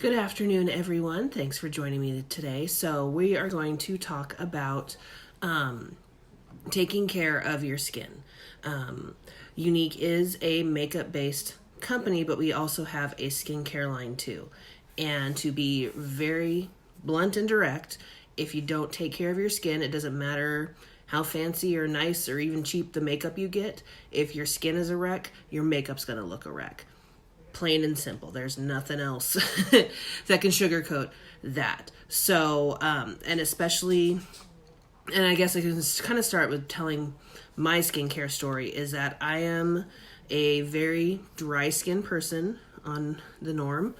Good afternoon, everyone. Thanks for joining me today. So we are going to talk about taking care of your skin. Unique is a makeup-based company, but we also have a skincare line too. And to be very blunt and direct, if you don't take care of your skin, it doesn't matter how fancy or nice or even cheap the makeup you get. If your skin is a wreck, your makeup's going to look a wreck. Plain and simple. There's nothing else that can sugarcoat that. So, and especially, and I guess I can kind of start with telling my skincare story, is that I am a very dry skin person on the norm,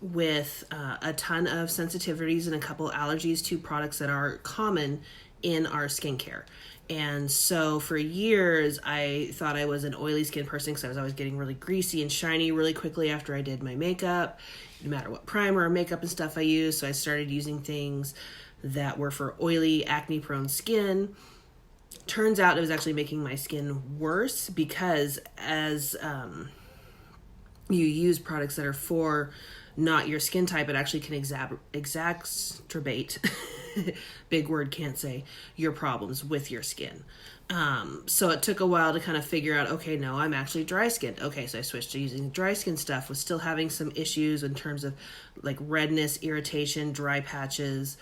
with a ton of sensitivities and a couple allergies to products that are common in our skincare. And so for years, I thought I was an oily skin person because I was always getting really greasy and shiny really quickly after I did my makeup, no matter what primer or makeup and stuff I used. So I started using things that were for oily, acne-prone skin. Turns out it was actually making my skin worse because as you use products that are for not your skin type, it actually can exacerbate big word, can't say, your problems with your skin. So it took a while to kind of figure out, okay, no, I'm actually dry skinned. Okay, so I switched to using dry skin stuff, was still having some issues in terms of like redness, irritation, dry patches,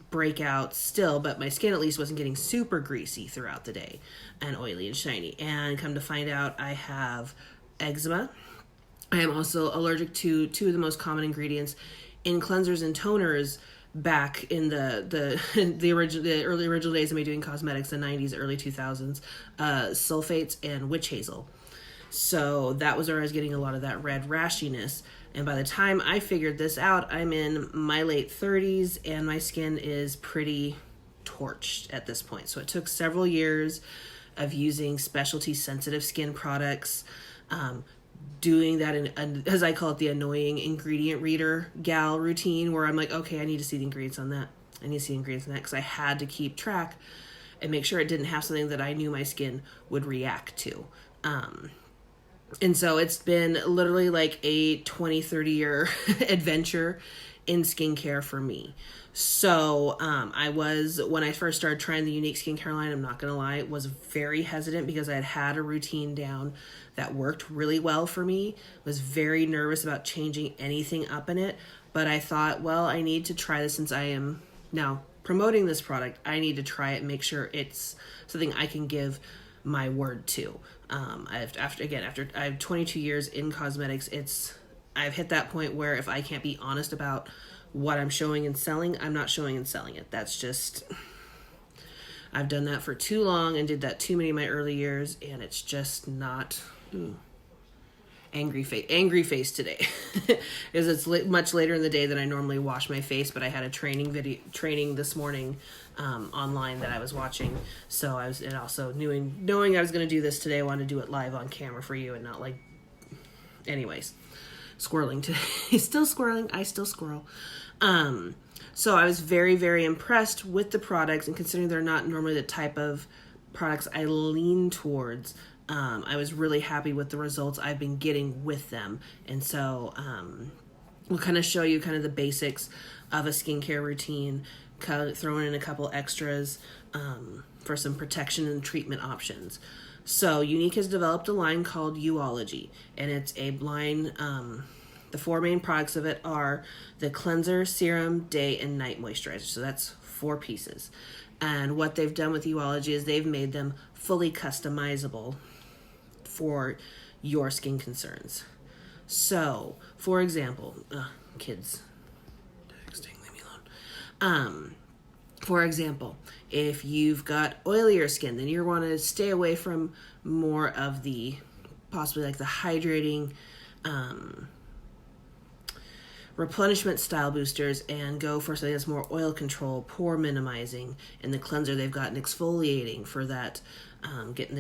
breakouts still, but my skin at least wasn't getting super greasy throughout the day and oily and shiny. And come to find out, I have eczema. I am also allergic to two of the most common ingredients in cleansers and toners back in the early original days of me doing cosmetics, the 90s, early 2000s, sulfates and witch hazel. So that was where I was getting a lot of that red rashiness. And by the time I figured this out, I'm in my late 30s and my skin is pretty torched at this point. So it took several years of using specialty sensitive skin products, doing that in, as I call it, the annoying ingredient reader gal routine, where I'm like, okay, I need to see the ingredients on that. I need to see the ingredients on that because I had to keep track and make sure it didn't have something that I knew my skin would react to. And so it's been literally like a 20, 30 year adventure in skincare for me. So when I first started trying the Unique skincare line, I'm not going to lie, was very hesitant because I had a routine down that worked really well for me. Was very nervous about changing anything up in it. But I thought, well, I need to try this since I am now promoting this product. I need to try it and make sure it's something I can give my word to. After I have 22 years in cosmetics, I've hit that point where if I can't be honest about what I'm showing and selling, I'm not showing and selling it. That's just, I've done that for too long and did that too many of my early years, and it's just not angry face today. Because it's much later in the day than I normally wash my face, but I had a training this morning online that I was watching. So and also knowing I was going to do this today, I wanted to do it live on camera for you and not like, anyways, squirreling today. Still squirreling. I still squirrel. So I was very, very impressed with the products, and considering they're not normally the type of products I lean towards, I was really happy with the results I've been getting with them. And so we'll kind of show you kind of the basics of a skincare routine, throwing in a couple extras for some protection and treatment options. So Unique has developed a line called OLOGY, and it's a line, the four main products of it are the cleanser, serum, day, and night moisturizer. So that's 4 pieces. And what they've done with OLOGY is they've made them fully customizable for your skin concerns. So, for example, kids texting, leave me alone. For example, if you've got oilier skin, then you want to stay away from more of the, possibly like the hydrating, replenishment style boosters, and go for something that's more oil control, pore minimizing. In the cleanser, they've got an exfoliating for that, getting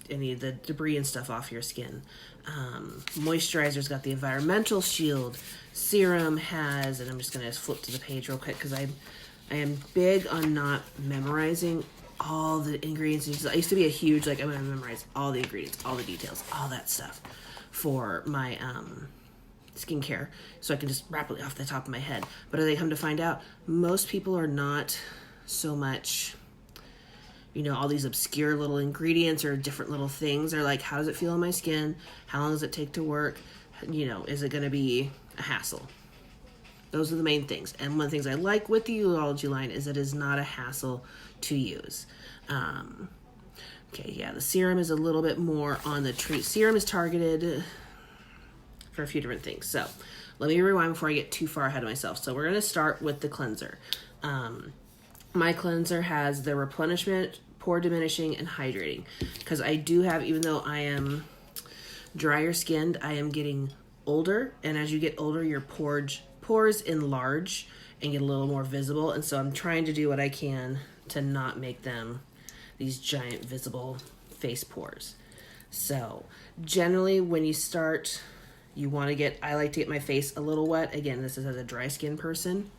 any of the debris and stuff off your skin. Moisturizer's got the environmental shield. Serum has, and I'm just going to flip to the page real quick because I am big on not memorizing all the ingredients. I used to be a huge, like, I'm going to memorize all the ingredients, all the details, all that stuff for my Skincare, so I can just rapidly off the top of my head. But as I come to find out, most people are not so much, you know, all these obscure little ingredients or different little things. They're like, how does it feel on my skin? How long does it take to work? You know, is it going to be a hassle? Those are the main things. And one of the things I like with the OLOGY line is it is not a hassle to use. Okay, yeah, the serum is a little bit more on the treat. Serum is targeted for a few different things. So let me rewind before I get too far ahead of myself. So we're going to start with the cleanser. My cleanser has the replenishment, pore diminishing, and hydrating. Because I do have, even though I am drier skinned, I am getting older. And as you get older, your pores enlarge and get a little more visible. And so I'm trying to do what I can to not make them these giant visible face pores. So generally when you start, you want to get, I like to get my face a little wet. Again, this is as a dry skin person.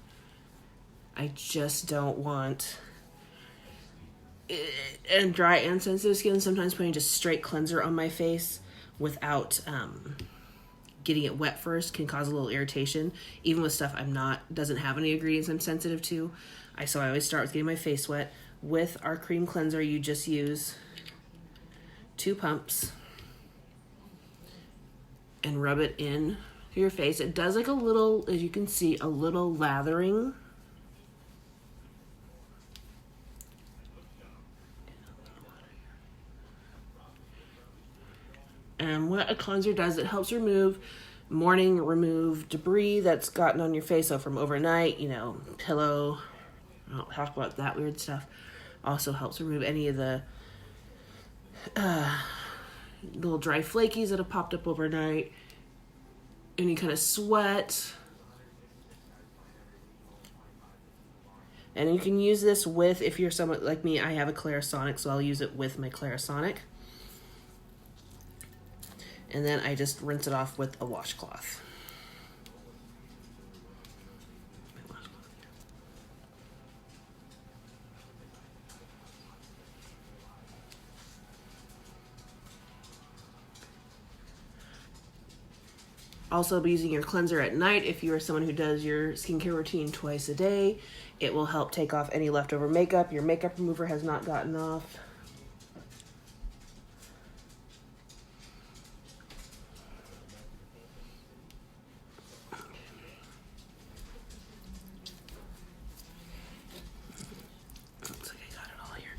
I just don't want, and dry and sensitive skin, sometimes putting just straight cleanser on my face without getting it wet first can cause a little irritation. Even with stuff doesn't have any ingredients I'm sensitive to. So I always start with getting my face wet. With our cream cleanser, you just use 2 pumps and rub it in to your face. It does like a little, as you can see, a little lathering. And what a cleanser does, it helps remove debris that's gotten on your face. So from overnight, you know, pillow, I don't talk about that weird stuff. Also helps remove any of the little dry flakies that have popped up overnight. Any kind of sweat. And you can use this with, if you're someone like me, I have a Clarisonic, so I'll use it with my Clarisonic. And then I just rinse it off with a washcloth. Also, be using your cleanser at night. If you are someone who does your skincare routine twice a day, it will help take off any leftover makeup. Your makeup remover has not gotten off. Looks like I got it all here.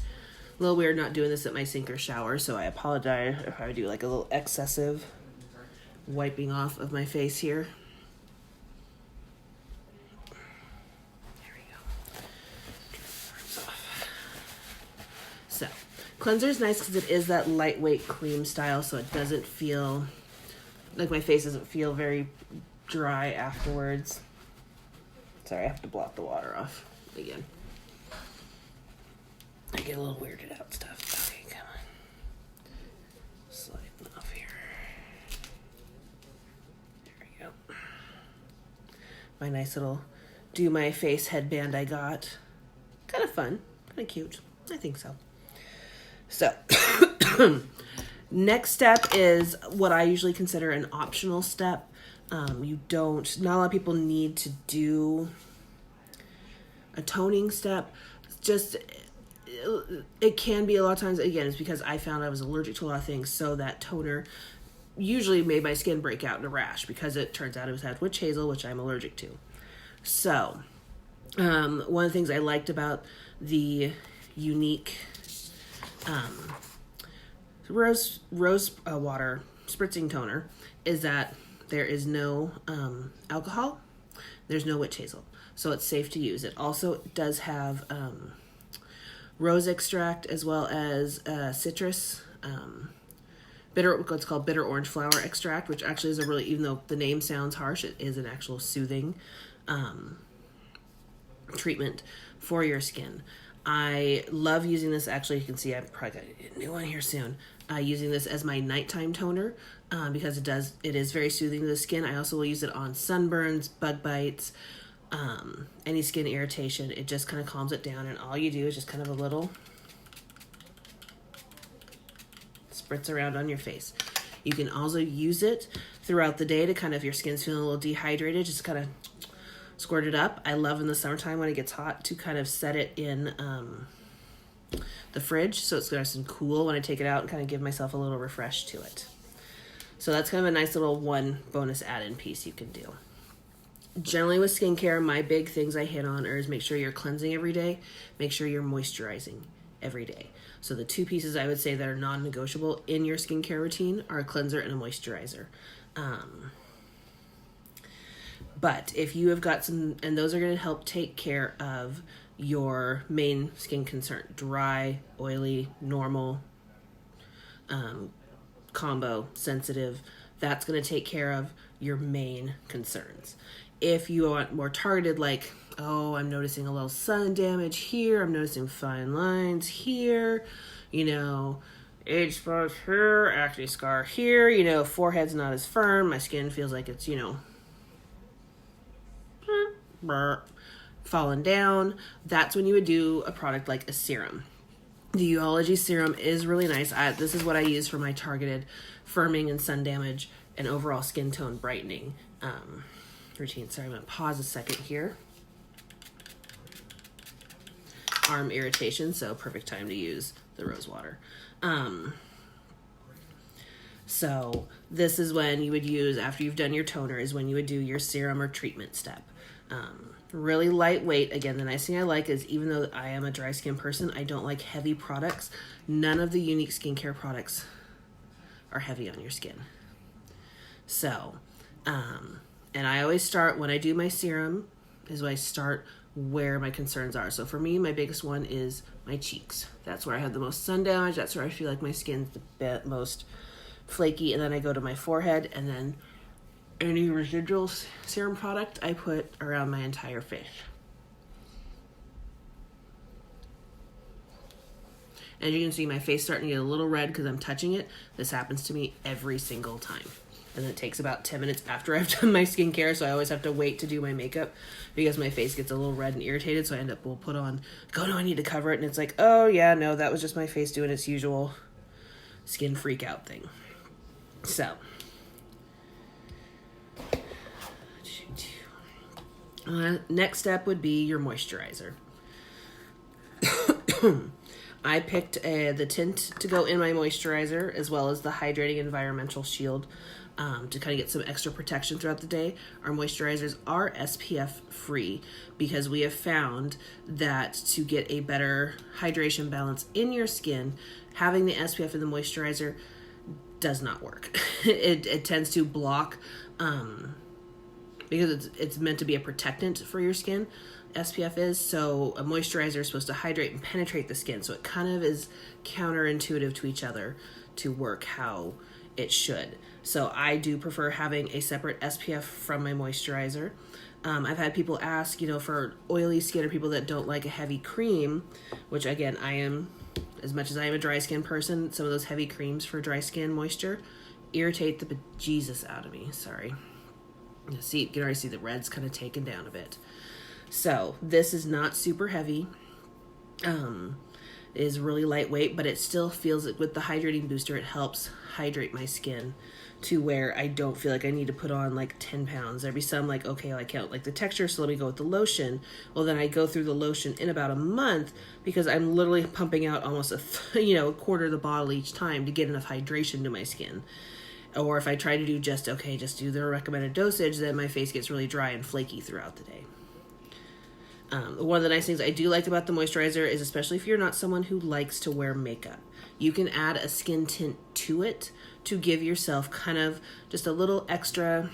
A little weird not doing this at my sink or shower, so I apologize if I do like a little excessive wiping off of my face here. There we go. So, cleanser is nice because it is that lightweight cream style, so it doesn't feel like my face doesn't feel very dry afterwards. Sorry, I have to block the water off again. I get a little weirded out stuff. Okay, come on. Sliding off here. My nice little do my face headband I got. Kind of fun, kind of cute. I think so. So, next step is what I usually consider an optional step. Not a lot of people need to do a toning step. Just, it can be a lot of times, again, it's because I found I was allergic to a lot of things, so that toner usually made my skin break out in a rash because it turns out it had witch hazel, which I'm allergic to. So, one of the things I liked about the unique rose water spritzing toner is that there is no alcohol, there's no witch hazel, so it's safe to use. It also does have rose extract as well as citrus. What's called bitter orange flower extract, which actually is a really, even though the name sounds harsh, it is an actual soothing treatment for your skin. I love using this. Actually, you can see I've probably got a new one here soon. Using this as my nighttime toner because it is very soothing to the skin. I also will use it on sunburns, bug bites, any skin irritation. It just kind of calms it down, and all you do is just kind of a little spritz around on your face. You can also use it throughout the day to kind of, if your skin's feeling a little dehydrated, just kind of squirt it up. I love in the summertime when it gets hot to kind of set it in the fridge so it's nice and cool when I take it out and kind of give myself a little refresh to it. So that's kind of a nice little one bonus add-in piece you can do. Generally with skincare, my big things I hit on is make sure you're cleansing every day, make sure you're moisturizing every day. So the two pieces I would say that are non-negotiable in your skincare routine are a cleanser and a moisturizer. But if you have got some, and those are going to help take care of your main skin concern, dry, oily, normal, combo, sensitive, that's going to take care of your main concerns. If you want more targeted, like, oh, I'm noticing a little sun damage here, I'm noticing fine lines here, you know, age spots here, acne scar here, you know, forehead's not as firm, my skin feels like it's, you know, fallen down, that's when you would do a product like a serum. The OLOGY serum is really nice. This is what I use for my targeted firming and sun damage and overall skin tone brightening routine. Sorry, I'm going to pause a second here. Arm irritation, so perfect time to use the rose water. So this is when you would use, after you've done your toner, is when you would do your serum or treatment step. Really lightweight. Again, the nice thing I like is, even though I am a dry skin person, I don't like heavy products. None of the unique skincare products are heavy on your skin. So, and I always start, when I do my serum, is when I start where my concerns are. So for me, my biggest one is my cheeks. That's where I have the most sun damage. That's where I feel like my skin's the most flaky. And then I go to my forehead, and then any residual serum product I put around my entire face. As you can see, my face starting to get a little red because I'm touching it. This happens to me every single time. And it takes about 10 minutes after I've done my skincare, so I always have to wait to do my makeup because my face gets a little red and irritated, so I end up, we'll put on, go, no, I need to cover it, and it's like, oh yeah, no, that was just my face doing its usual skin freak out thing. So, next step would be your moisturizer. I picked the tint to go in my moisturizer, as well as the hydrating environmental shield to kind of get some extra protection throughout the day. Our moisturizers are SPF free because we have found that to get a better hydration balance in your skin, having the SPF in the moisturizer does not work. It tends to block because it's meant to be a protectant for your skin. SPF is, so a moisturizer is supposed to hydrate and penetrate the skin, so it kind of is counterintuitive to each other to work how it should. So I do prefer having a separate SPF from my moisturizer. I've had people ask, you know, for oily skin or people that don't like a heavy cream, which again, I am, as much as I am a dry skin person, some of those heavy creams for dry skin moisture irritate the bejesus out of me. Sorry. See, you can already see the red's kind of taken down a bit. So this is not super heavy. It is really lightweight, but it still feels, with the hydrating booster, it helps hydrate my skin to where I don't feel like I need to put on like 10 pounds. Every time, like, okay, I can't like the texture, so let me go with the lotion. Well, then I go through the lotion in about a month because I'm literally pumping out almost a quarter of the bottle each time to get enough hydration to my skin. Or if I try to do just do the recommended dosage, then my face gets really dry and flaky throughout the day. One of the nice things I do like about the moisturizer is, especially if you're not someone who likes to wear makeup, you can add a skin tint to it to give yourself kind of just a little extra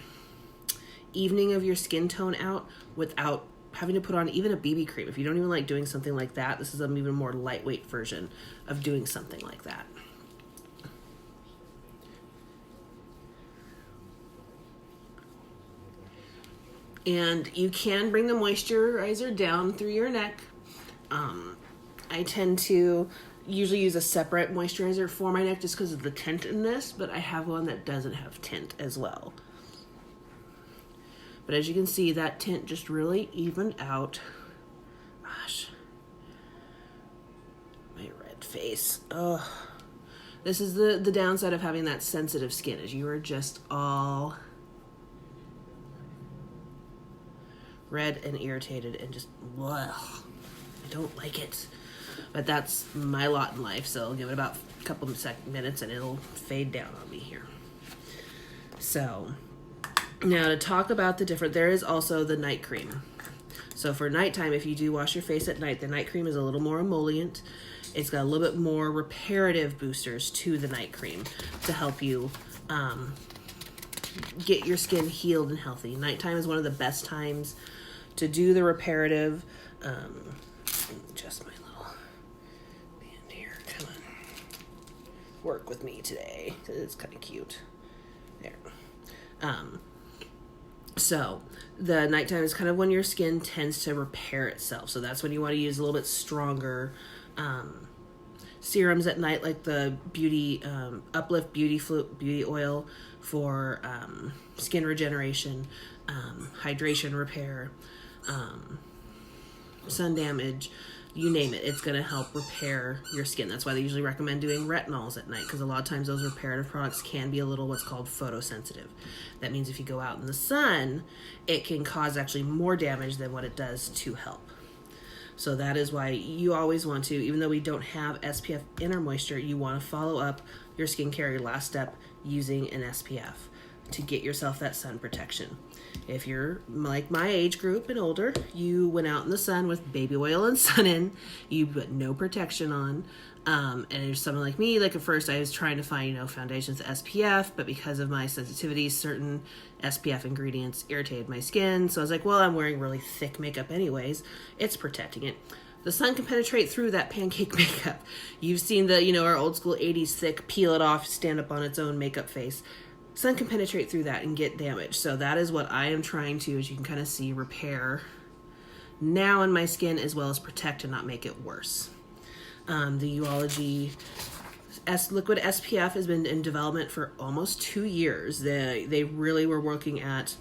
evening of your skin tone out without having to put on even a BB cream. If you don't even like doing something like that, this is an even more lightweight version of doing something like that. And you can bring the moisturizer down through your neck. I tend to usually use a separate moisturizer for my neck just because of the tint in this, but I have one that doesn't have tint as well. But as you can see, that tint just really evened out. Gosh, my red face. Ugh. This is the downside of having that sensitive skin, is you are just all red and irritated and just, ugh, I don't like it. But that's my lot in life, so I'll give it about a couple of minutes and it'll fade down on me here. So, now to talk about there is also the night cream. So for nighttime, if you do wash your face at night, the night cream is a little more emollient. It's got a little bit more reparative boosters to the night cream to help you get your skin healed and healthy. Nighttime is one of the best times to do the reparative. Just my little band here. Come on. Work with me today, because it's kind of cute. There. So the nighttime is kind of when your skin tends to repair itself. So that's when you want to use a little bit stronger serums at night, like the Uplift Beauty Oil for skin regeneration, hydration repair, sun damage, you name it. It's going to help repair your skin. That's why they usually recommend doing retinols at night, because a lot of times those reparative products can be a little what's called photosensitive. That means if you go out in the sun, it can cause actually more damage than what it does to help. So that is why you always want to, even though we don't have SPF in our moisture, you want to follow up your skincare, your last step, using an SPF to get yourself that sun protection. If you're like my age group and older, you went out in the sun with baby oil and sun-in, you put no protection on, and there's someone like me, like at first I was trying to find, foundations with SPF, but because of my sensitivity, certain SPF ingredients irritated my skin, so I was like, well, I'm wearing really thick makeup anyways, it's protecting it. The sun can penetrate through that pancake makeup. You've seen our old school 80s thick, peel it off, stand up on its own makeup face. Sun can penetrate through that and get damage. So that is what I am trying to, as you can kind of see, repair now in my skin, as well as protect and not make it worse. The OLOGY Liquid SPF has been in development for almost 2 years. They really were working at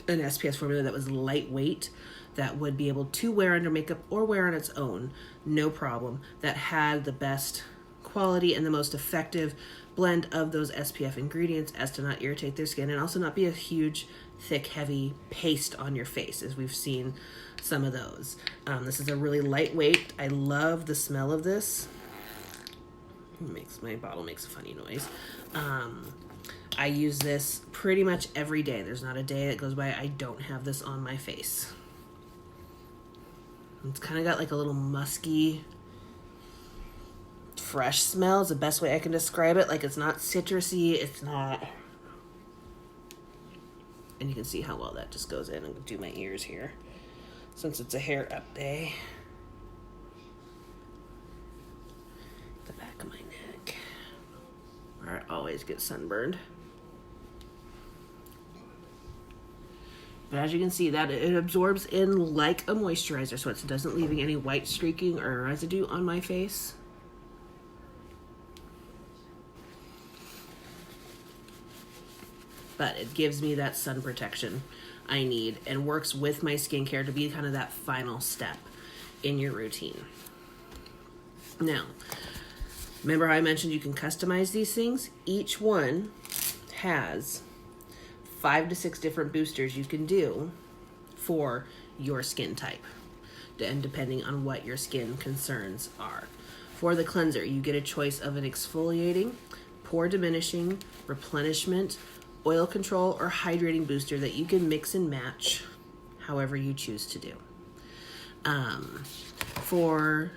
an SPF formula that was lightweight, that would be able to wear under makeup or wear on its own, no problem, that had the best quality and the most effective blend of those SPF ingredients as to not irritate their skin and also not be a huge, thick, heavy paste on your face, as we've seen some of those. This is a really lightweight. I love the smell of this. My bottle makes a funny noise. I use this pretty much every day. There's not a day that goes by I don't have this on my face. It's kind of got like a little musky, fresh smell is the best way I can describe it. Like, it's not citrusy, it's not, and you can see how well that just goes in. And do my ears here, since it's a hair up day. The back of my neck, where I always get sunburned. But as you can see, that it absorbs in like a moisturizer, so it doesn't leaving any white streaking or residue on my face. But it gives me that sun protection I need and works with my skincare to be kind of that final step in your routine. Now, remember how I mentioned you can customize these things? Each one has 5 to 6 different boosters you can do for your skin type, and depending on what your skin concerns are. For the cleanser, you get a choice of an exfoliating, pore diminishing, replenishment, oil control, or hydrating booster that you can mix and match however you choose to do. For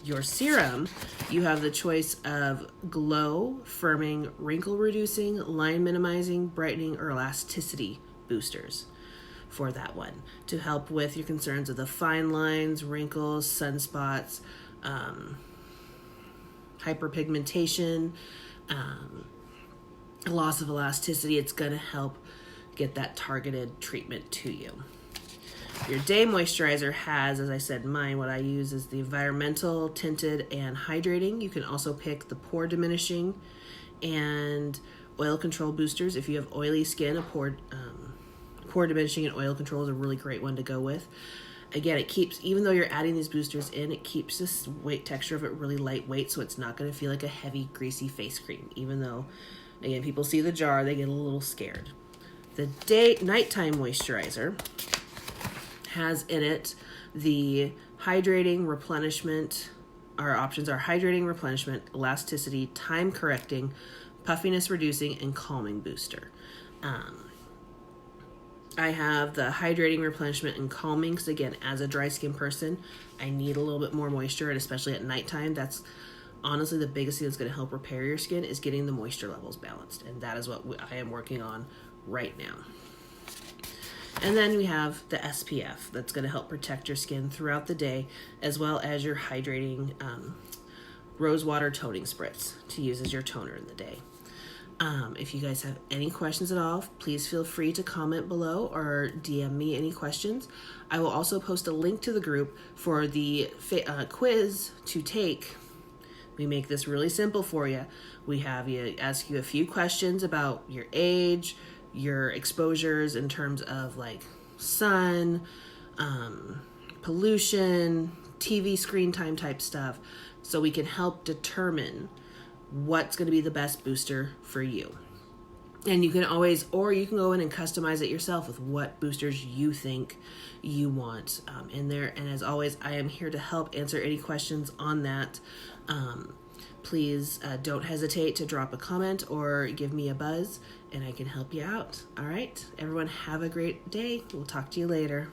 your serum, you have the choice of glow, firming, wrinkle reducing, line minimizing, brightening, or elasticity boosters for that one to help with your concerns of the fine lines, wrinkles, sunspots, hyperpigmentation, loss of elasticity. It's going to help get that targeted treatment to you. Your day moisturizer has, as I said, what I use is the environmental, tinted, and hydrating. You can also pick the pore diminishing and oil control boosters. If you have oily skin, a pore diminishing and oil control is a really great one to go with. Again, it keeps, even though you're adding these boosters in, it keeps this weight texture of it really lightweight, so it's not going to feel like a heavy, greasy face cream. Even though, again, people see the jar, they get a little scared. The nighttime moisturizer has in it the hydrating, replenishment. Our options are hydrating, replenishment, elasticity, time correcting, puffiness reducing, and calming booster. I have the hydrating, replenishment, and calming because, again, as a dry skin person, I need a little bit more moisture, and especially at nighttime, that's honestly the biggest thing that's going to help repair your skin is getting the moisture levels balanced, and that is what I am working on right now. And then we have the SPF that's going to help protect your skin throughout the day, as well as your hydrating rose water toning spritz to use as your toner in the day. If you guys have any questions at all, please feel free to comment below or DM me any questions. I will also post a link to the group for the quiz to take. We make this really simple for you. We have you ask you a few questions about your age, your exposures in terms of like sun, pollution, TV screen time type stuff, so we can help determine what's going to be the best booster for you. And you can always, or you can go in and customize it yourself with what boosters you think you want in there. And as always, I am here to help answer any questions on that. Please don't hesitate to drop a comment or give me a buzz and I can help you out. All right, everyone, have a great day. We'll talk to you later.